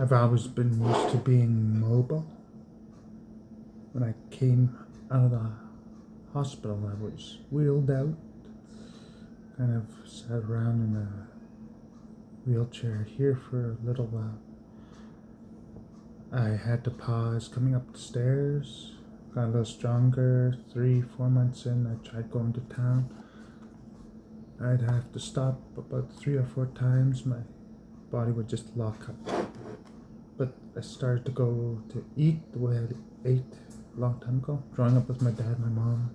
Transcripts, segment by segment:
I've always been used to being mobile. When I came out of the hospital, I was wheeled out, kind of sat around in a wheelchair here for a little while. I had to pause coming up the stairs, got a little stronger. 3-4 months in, I tried going to town. I'd have to stop about 3 or 4 times. My body would just lock up. But I started to go to eat the way I ate a long time ago. Growing up with my dad, my mom,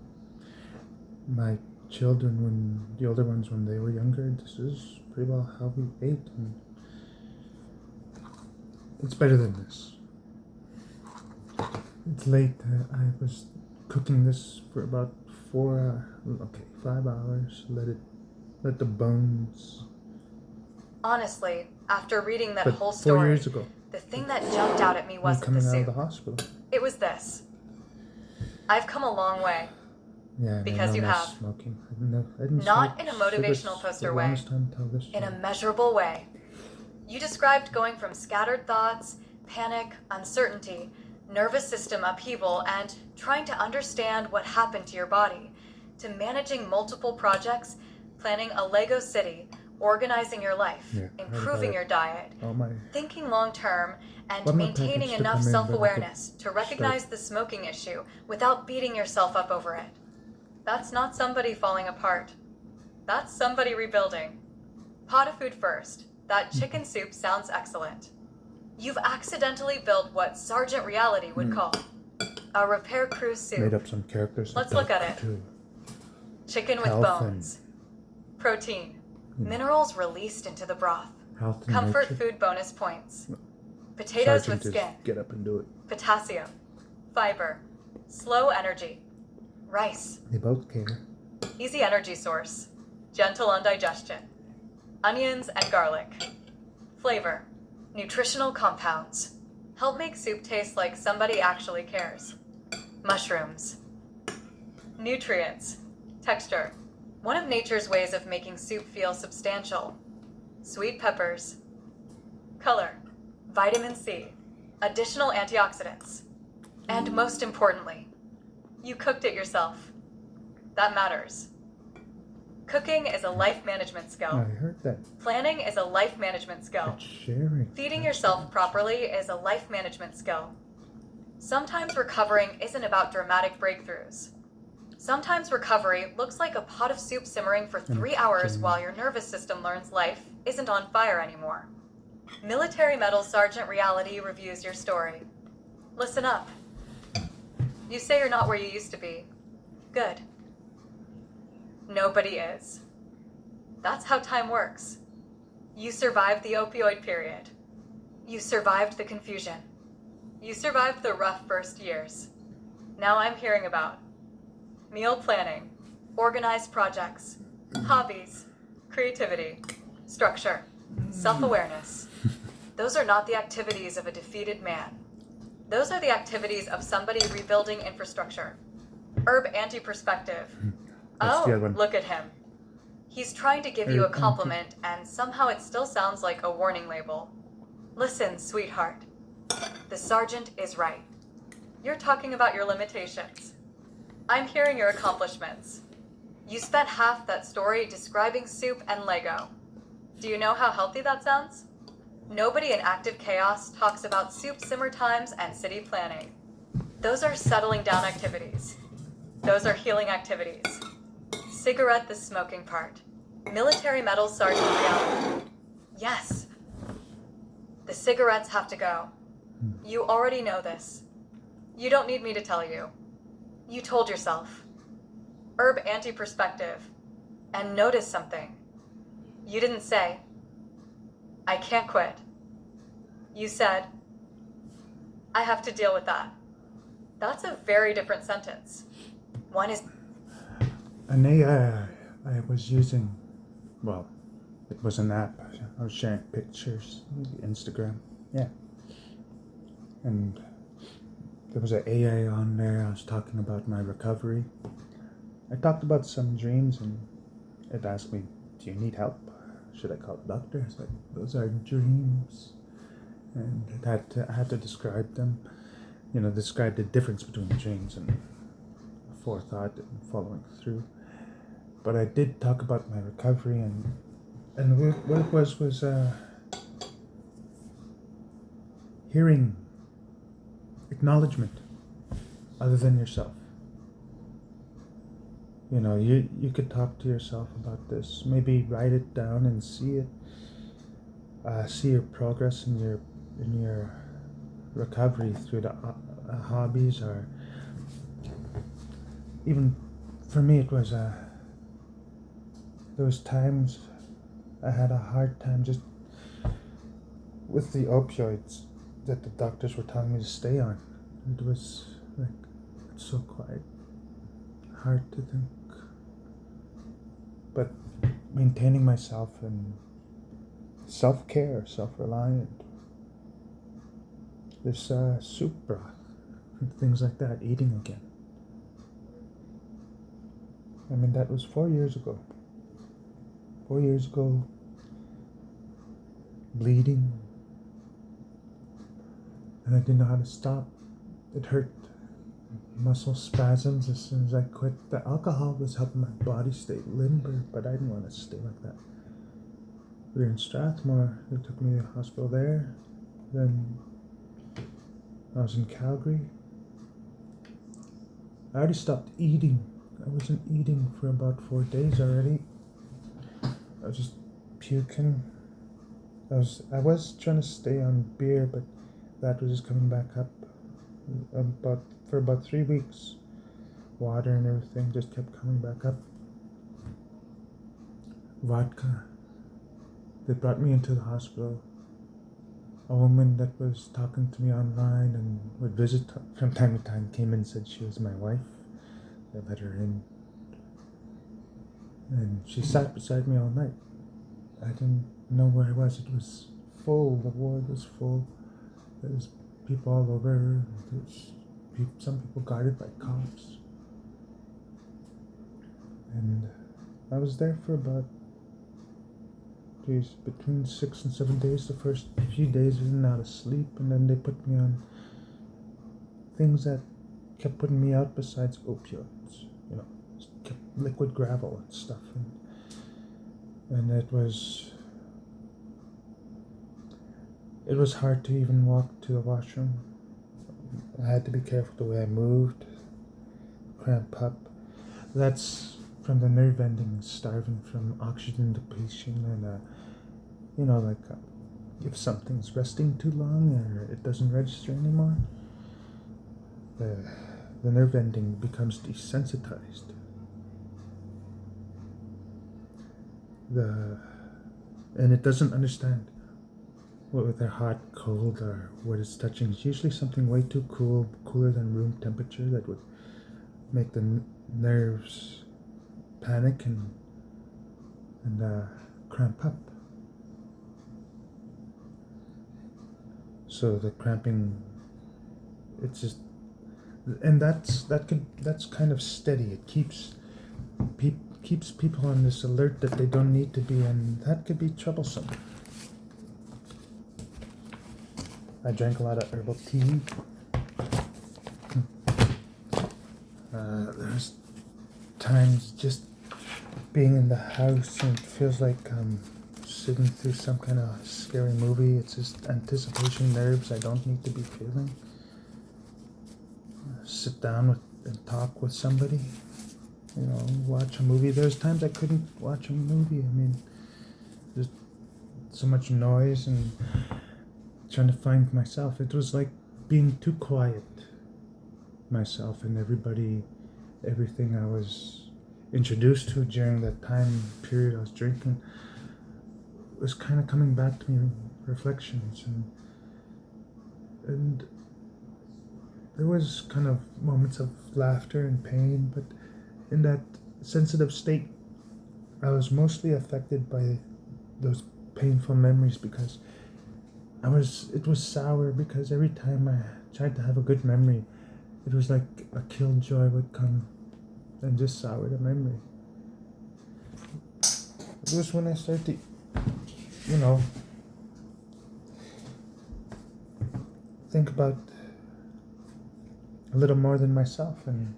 my children, when the older ones, when they were younger, this is pretty well how we ate. And it's better than this. It's late. I was cooking this for about 5 hours. Let the bones. Honestly, after reading that But whole 4 story, years ago, the thing that jumped out at me wasn't the coming out of soup. the hospital. It was this. I've come a long way. Yeah, Because you have. Smoking. I didn't Not smoke in a motivational cigarettes poster for the way. longest time until this In a one. measurable way. You described going from scattered thoughts, panic, uncertainty, nervous system upheaval, and trying to understand what happened to your body, to managing multiple projects, planning a Lego city, organizing your life, improving your diet, thinking long-term, and maintaining enough self-awareness to recognize the smoking issue without beating yourself up over it. That's not somebody falling apart. That's somebody rebuilding. Pot of food first. That chicken soup sounds excellent. You've accidentally built what Sergeant Reality would call a repair crew soup. Made up some characters. Let's look at it. Chicken with bones. Protein. Minerals released into the broth. Comfort food bonus points. Potatoes Sergeant with skin. Get up and do it. Potassium. Fiber. Slow energy. Rice. They both care. Easy energy source. Gentle on digestion. Onions and garlic. Flavor. Nutritional compounds. Help make soup taste like somebody actually cares. Mushrooms. Nutrients. Texture. One of nature's ways of making soup feel substantial. Sweet peppers. Color. Vitamin C. Additional antioxidants. And most importantly, you cooked it yourself. That matters. Cooking is a life management skill. I heard that. Planning is a life management skill. It's sharing. Feeding yourself properly is a life management skill. Sometimes recovering isn't about dramatic breakthroughs. Sometimes recovery looks like a pot of soup simmering for 3 hours while your nervous system learns life isn't on fire anymore. Military Medal Sergeant Reality reviews your story. Listen up. You say you're not where you used to be. Good. Nobody is. That's how time works. You survived the opioid period. You survived the confusion. You survived the rough first years. Now I'm hearing about meal planning, organized projects, hobbies, creativity, structure, self-awareness. Those are not the activities of a defeated man. Those are the activities of somebody rebuilding infrastructure. Herb anti-perspective. Oh, look at him. He's trying to give you a compliment, and somehow it still sounds like a warning label. Listen, sweetheart. The sergeant is right. You're talking about your limitations. I'm hearing your accomplishments. You spent half that story describing soup and Lego. Do you know how healthy that sounds? Nobody in active chaos talks about soup simmer times and city planning. Those are settling down activities. Those are healing activities. Cigarette the smoking part. Military Medal Sergeant Reality. Yes. The cigarettes have to go. You already know this. You don't need me to tell you. You told yourself. Herb anti-perspective. And notice something. You didn't say, I can't quit. You said, I have to deal with that. That's a very different sentence. One is... An AI I was using, well, it was an app. I was sharing pictures, Instagram, yeah. And there was an AI on there. I was talking about my recovery. I talked about some dreams, and it asked me, do you need help? Should I call the doctor? I was like, those are dreams. and I had to describe them, describe the difference between dreams and forethought and following through. But I did talk about my recovery, and what it was hearing acknowledgement other than yourself. You could talk to yourself about this. Maybe write it down and see it. See your progress in your recovery through the hobbies, or even for me, it was there was times I had a hard time just with the opioids that the doctors were telling me to stay on. It was like it's so quiet, hard to think. But maintaining myself and self-care, self-reliant, this soup broth, and things like that, eating again. I mean, that was 4 years ago. 4 years ago, bleeding, and I didn't know how to stop. It hurt. Muscle spasms as soon as I quit. The alcohol was helping my body stay limber, but I didn't want to stay like that. We were in Strathmore. They took me to the hospital there. Then I was in Calgary. I already stopped eating. I wasn't eating for about 4 days already. I was just puking. I was trying to stay on beer, but that was just coming back up. For about 3 weeks, water and everything just kept coming back up. Vodka. They brought me into the hospital. A woman that was talking to me online and would visit from time to time came in and said she was my wife. They let her in. And she sat beside me all night. I didn't know where I was. It was full. The ward was full. There was people all over. There was some people guarded by cops. And I was there for about between 6 and 7 days. The first few days I was out of sleep, and then they put me on things that kept putting me out besides opioids. Kept liquid gravel and stuff, and it was hard to even walk to the washroom. I had to be careful the way I moved. Cramp up. That's from the nerve endings, starving from oxygen depletion, and if something's resting too long or it doesn't register anymore, the nerve ending becomes desensitized. And it doesn't understand what they're hot, cold, or what it's touching. It's usually something way too cool, cooler than room temperature, that would make the nerves panic and cramp up. So the cramping, it's just, and that's kind of steady. It keeps people on this alert that they don't need to be, and that could be troublesome. I drank a lot of herbal tea. There's times just being in the house and it feels like I'm sitting through some kind of scary movie. It's just anticipation nerves I don't need to be feeling. Sit down and talk with somebody. Watch a movie. There's times I couldn't watch a movie. I mean, there's so much noise and trying to find myself. It was like being too quiet myself, and everything I was introduced to during that time period I was drinking was kind of coming back to me, reflections, and there was kind of moments of laughter and pain, but in that sensitive state I was mostly affected by those painful memories, because it was sour, because every time I tried to have a good memory, it was like a killjoy would come and just sour the memory. It was when I started to, think about a little more than myself and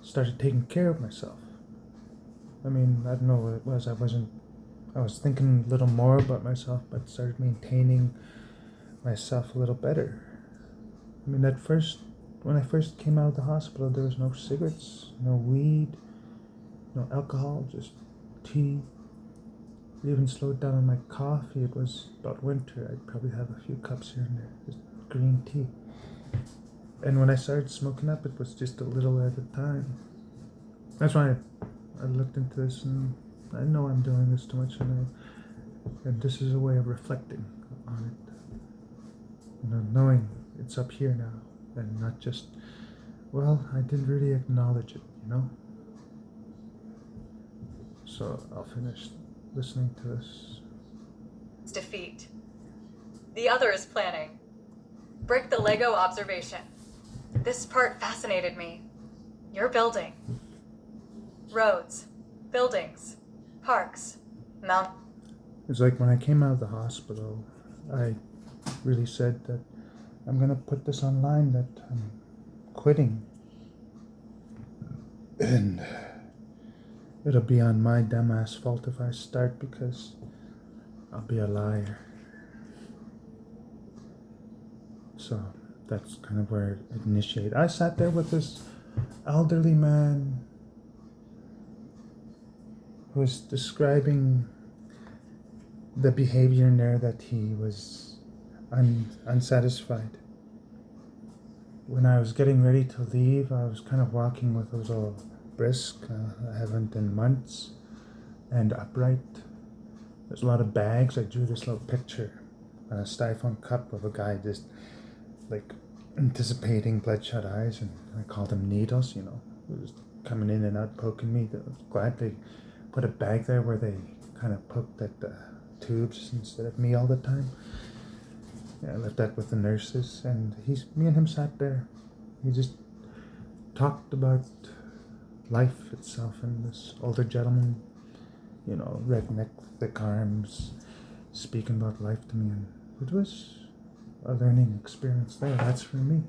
started taking care of myself. I mean, I don't know what it was. I was thinking a little more about myself, but started maintaining myself a little better. I mean, when I first came out of the hospital, there was no cigarettes, no weed, no alcohol, just tea. It even slowed down on my coffee. It was about winter. I'd probably have a few cups here and there, just green tea. And when I started smoking up, it was just a little at a time. That's why I looked into this, and I know I'm doing this too much, and this is a way of reflecting on it. Knowing it's up here now, and not just, well, I didn't really acknowledge it. So I'll finish listening to this. Defeat. The other is planning. Brick the Lego observation. This part fascinated me. Your building. Roads, buildings, parks, mountains. It's like when I came out of the hospital, I really said that I'm going to put this online, that I'm quitting. And it'll be on my dumbass fault if I start, because I'll be a liar. So that's kind of where it initiated. I sat there with this elderly man who was describing the behavior in there, that he was unsatisfied. When I was getting ready to leave, I was kind of walking with a little brisk. I haven't in months, and upright. There's a lot of bags. I drew this little picture on a styrofoam cup of a guy just like anticipating bloodshot eyes, and I called them needles. He was coming in and out, poking me. I was glad they put a bag there where they kind of poked at the tubes instead of me all the time. Yeah, I left that with the nurses, and me and him sat there. We just talked about life itself, and this older gentleman, redneck, thick arms, speaking about life to me, and it was a learning experience there. That's for me.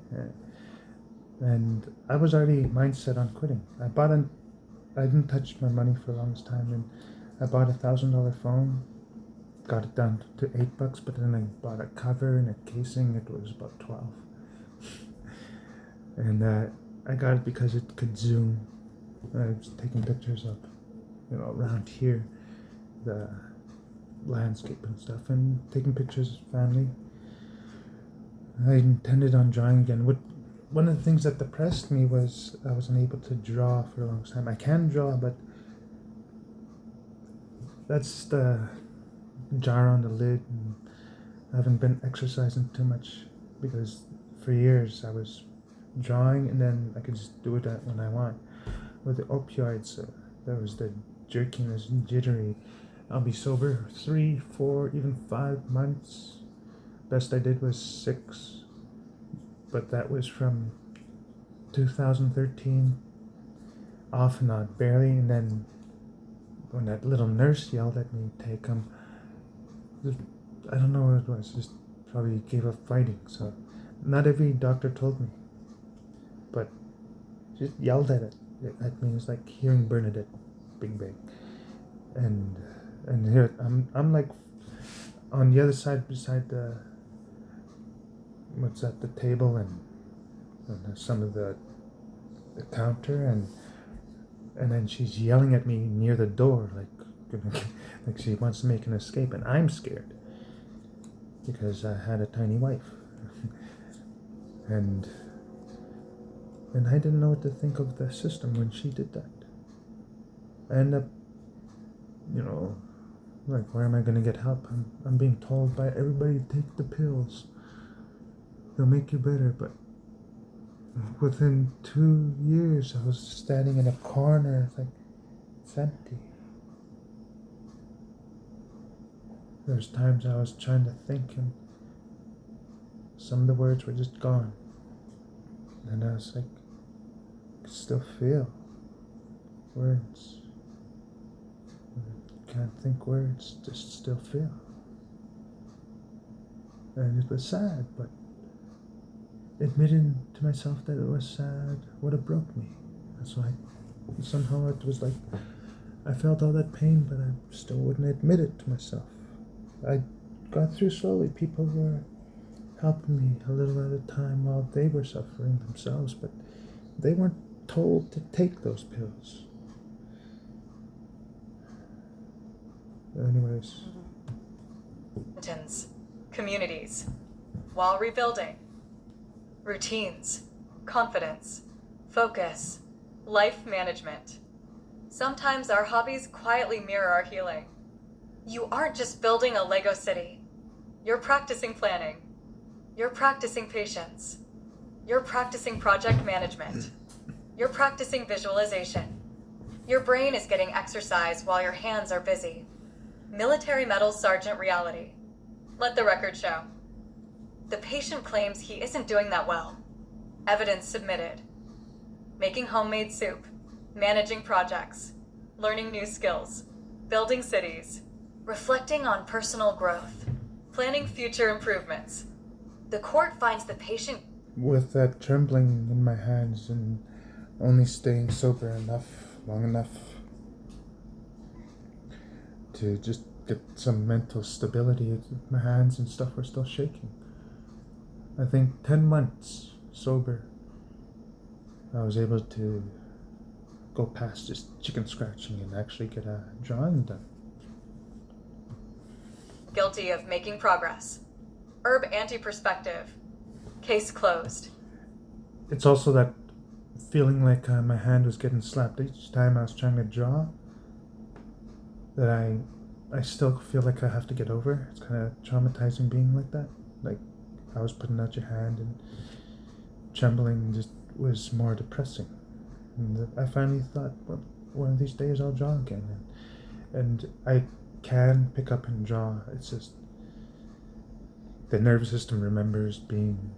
And I was already mindset on quitting. I didn't touch my money for the longest time, and I bought $1,000 phone, got it down to $8, but then I bought a cover and a casing. It was about 12. And I got it because it could zoom. I was taking pictures of, around here, the landscape and stuff, and taking pictures of family. I intended on drawing again. One of the things that depressed me was I wasn't able to draw for a long time. I can draw, but that's the jar on the lid, and I haven't been exercising too much, because for years I was drawing and then I could just do it when I want. With the opioids, there was the jerkiness and jittery. I'll be sober 3, 4, even 5 months. Best I did was 6, but that was from 2013, off and on, barely. And then when that little nurse yelled at me, take him, I don't know what it was, just probably gave up fighting. So not every doctor told me, but just yelled at me. It was like hearing Bernadette, big bang. And here I'm like on the other side, beside the table, and some of the counter, and then she's yelling at me near the door, like she wants to make an escape, and I'm scared because I had a tiny wife. and I didn't know what to think of the system when she did that. I end up, where am I going to get help? I'm being told by everybody, take the pills, they'll make you better. But within 2 years, I was standing in a corner. It's like, it's empty. There's times I was trying to think, and some of the words were just gone. And I was like, I could still feel words. Can't think words, just still feel. And it was sad, but admitting to myself that it was sad would have broke me. So somehow it was like I felt all that pain, but I still wouldn't admit it to myself. I got through slowly. People were helping me a little at a time while they were suffering themselves, but they weren't told to take those pills. Anyways. Communities, while rebuilding. Routines, confidence, focus, life management. Sometimes our hobbies quietly mirror our healing. You aren't just building a Lego city. You're practicing planning. You're practicing patience. You're practicing project management. You're practicing visualization. Your brain is getting exercise while your hands are busy. Military Medal Sergeant reality. Let the record show. The patient claims he isn't doing that well. Evidence submitted. Making homemade soup, managing projects, learning new skills, building cities, reflecting on personal growth, planning future improvements. The court finds the patient with that trembling in my hands and only staying sober long enough to just get some mental stability. My hands and stuff were still shaking. I think 10 months sober, I was able to go past just chicken scratching and actually get a drawing done. Guilty of making progress. Herb anti-perspective. Case closed. It's also that feeling like my hand was getting slapped each time I was trying to draw, that I still feel like I have to get over. It's kind of traumatizing being like that. Like I was putting out your hand and trembling just was more depressing. And I finally thought, well, one of these days I'll draw again. And I can pick up and draw. It's just the nervous system remembers being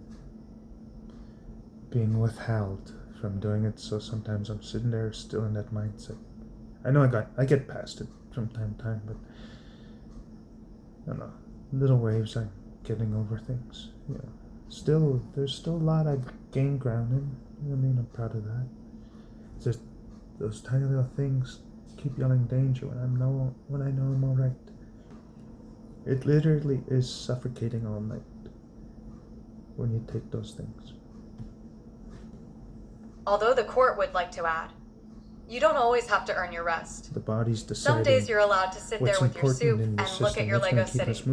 withheld from doing it, so sometimes I'm sitting there still in that mindset. I know I get past it from time to time, but I don't know, little waves I'm getting over things. There's still a lot I've gained ground in. You know what I mean? I'm proud of that. It's just those tiny little things keep yelling danger when I know I'm alright. It literally is suffocating all night when you take those things. Although the court would like to add, you don't always have to earn your rest. The body's deciding. Some days you're allowed to sit there with your soup and look at your Lego city.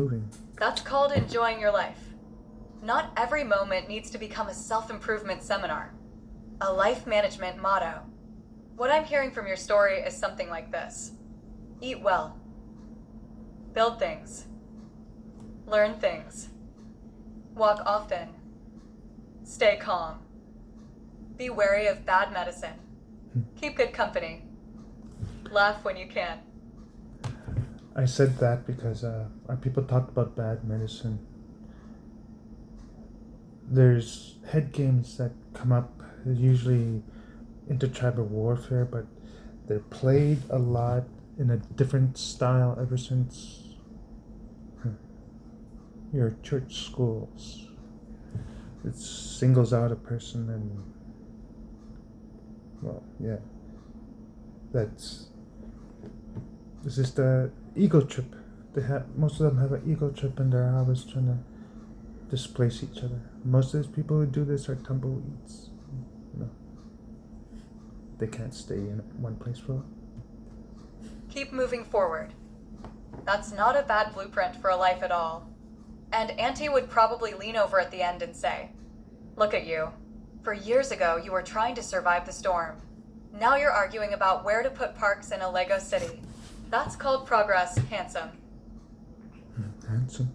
That's called enjoying your life. Not every moment needs to become a self-improvement seminar, a life management motto. What I'm hearing from your story is something like this. Eat well. Build things. Learn things. Walk often. Stay calm. Be wary of bad medicine. Keep good company. Laugh when you can. I said that because our people talked about bad medicine. There's head games that come up, usually intertribal warfare, but they're played a lot in a different style ever since your church schools. It singles out a person and, well, yeah. It's just a ego trip. Most of them have an ego trip and they're always trying to displace each other. Most of these people who do this are tumbleweeds. They can't stay in one place for long. Keep moving forward. That's not a bad blueprint for a life at all. And Auntie would probably lean over at the end and say, look at you. For years ago, you were trying to survive the storm. Now you're arguing about where to put parks in a Lego city. That's called progress, handsome. Handsome.